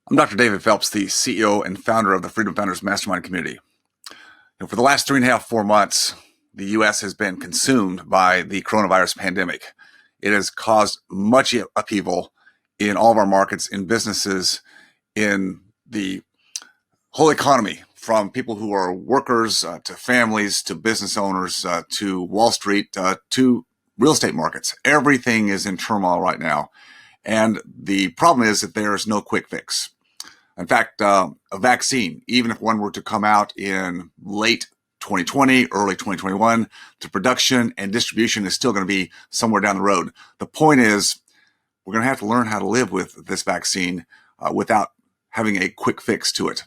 I'm Dr. David Phelps, the CEO and founder of the Freedom Founders Mastermind community. For the last 3.5, 4 months, the U.S. has been consumed by the coronavirus pandemic. It has caused much upheaval in all of our markets, in businesses, in the whole economy, from people who are workers to families to business owners to Wall Street to real estate markets. Everything is in turmoil right now. And the problem is that there is no quick fix. In fact, a vaccine, even if one were to come out in late 2020, early 2021, the production and distribution is still going to be somewhere down the road. The point is, we're going to have to learn how to live with this vaccine without having a quick fix to it.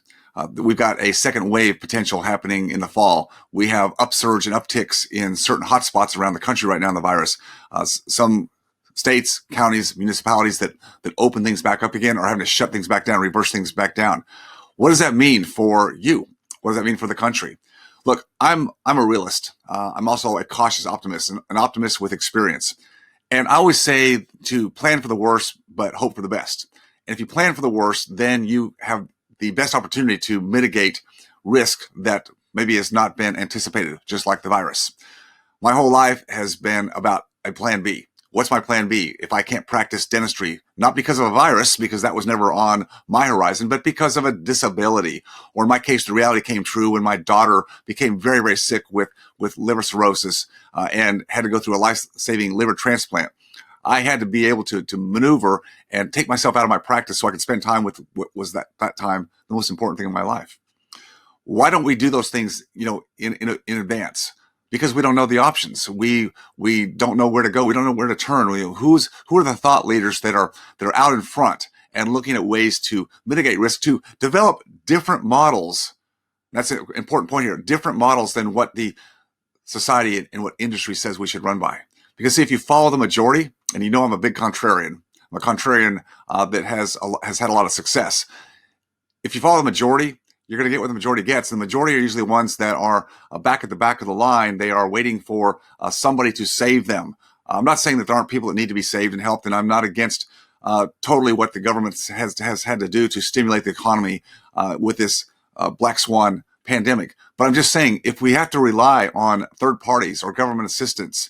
We've got a second wave potential happening in the fall. We have upsurge and upticks in certain hotspots around the country right now in the virus. Some states, counties, municipalities that open things back up again are having to shut things back down, reverse things back down. What does that mean for you? What does that mean for the country? Look, I'm a realist. I'm also a cautious optimist, an optimist with experience. And I always say to plan for the worst, but hope for the best. And if you plan for the worst, then you have the best opportunity to mitigate risk that maybe has not been anticipated, just like the virus. My whole life has been about a plan B. What's my plan B if I can't practice dentistry? Not because of a virus, because that was never on my horizon, but because of a disability. Or in my case, the reality came true when my daughter became very, very sick with liver cirrhosis and had to go through a life-saving liver transplant. I had to be able to maneuver and take myself out of my practice so I could spend time with what was that time the most important thing in my life. Why don't we do those things, in advance? Because we don't know the options. We don't know where to go. We don't know where to turn. Who are the thought leaders that are out in front and looking at ways to mitigate risk, to develop different models? That's an important point here. Different models than what the society and what industry says we should run by. Because see, if you follow the majority, and I'm a big contrarian. I'm a contrarian that has had a lot of success. If you follow the majority, you're going to get what the majority gets. And the majority are usually ones that are back at the back of the line. They are waiting for somebody to save them. I'm not saying that there aren't people that need to be saved and helped, and I'm not against totally what the government has had to do to stimulate the economy with this black swan pandemic. But I'm just saying, if we have to rely on third parties or government assistance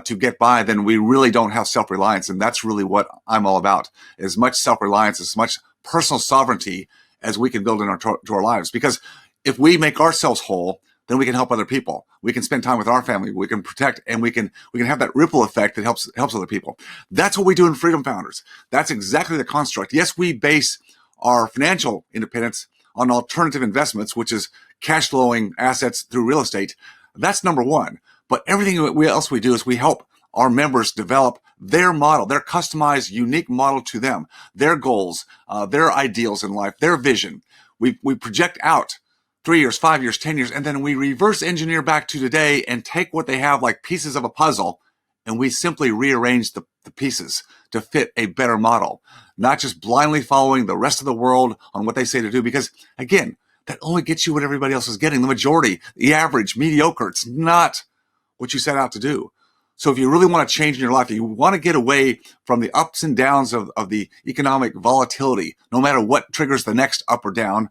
to get by, then we really don't have self-reliance. And that's really what I'm all about. As much self-reliance, as much personal sovereignty as we can build in to our lives. Because if we make ourselves whole, then we can help other people. We can spend time with our family. We can protect, and we can have that ripple effect that helps other people. That's what we do in Freedom Founders. That's exactly the construct. Yes, we base our financial independence on alternative investments, which is cash flowing assets through real estate. That's number one. But everything else we do is we help our members develop their model, their customized, unique model to them, their goals, their ideals in life, their vision. We project out 3 years, 5 years, 10 years, and then we reverse engineer back to today and take what they have like pieces of a puzzle, and we simply rearrange the pieces to fit a better model, not just blindly following the rest of the world on what they say to do, because again, that only gets you what everybody else is getting, the majority, the average, mediocre. It's not what you set out to do. So if you really want to change in your life, if you want to get away from the ups and downs of the economic volatility, no matter what triggers the next up or down,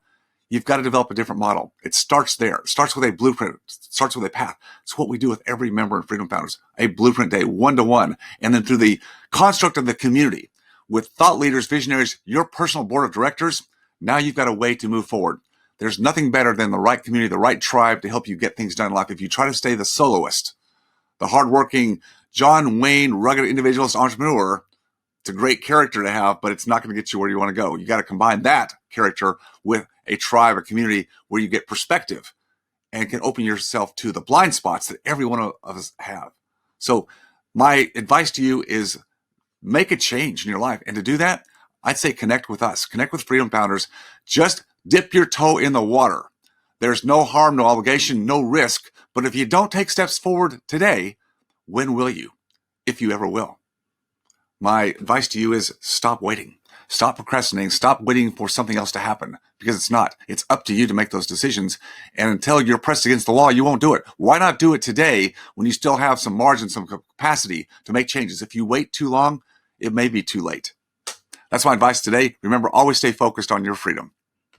you've got to develop a different model. It starts there. It starts with a blueprint. It starts with a path. It's what we do with every member in Freedom Founders, a blueprint day, one-to-one. And then through the construct of the community with thought leaders, visionaries, your personal board of directors, now you've got a way to move forward. There's nothing better than the right community, the right tribe to help you get things done in life. If you try to stay the soloist, the hardworking John Wayne, rugged individualist entrepreneur, it's a great character to have, but it's not going to get you where you want to go. You got to combine that character with a tribe, a community where you get perspective and can open yourself to the blind spots that every one of us have. So my advice to you is make a change in your life. And to do that, I'd say connect with us, connect with Freedom Founders. Just dip your toe in the water. There's no harm, no obligation, no risk. But if you don't take steps forward today, when will you? If you ever will. My advice to you is stop waiting. Stop procrastinating. Stop waiting for something else to happen, because it's not. It's up to you to make those decisions. And until you're pressed against the wall, you won't do it. Why not do it today when you still have some margin, some capacity to make changes? If you wait too long, it may be too late. That's my advice today. Remember, always stay focused on your freedom.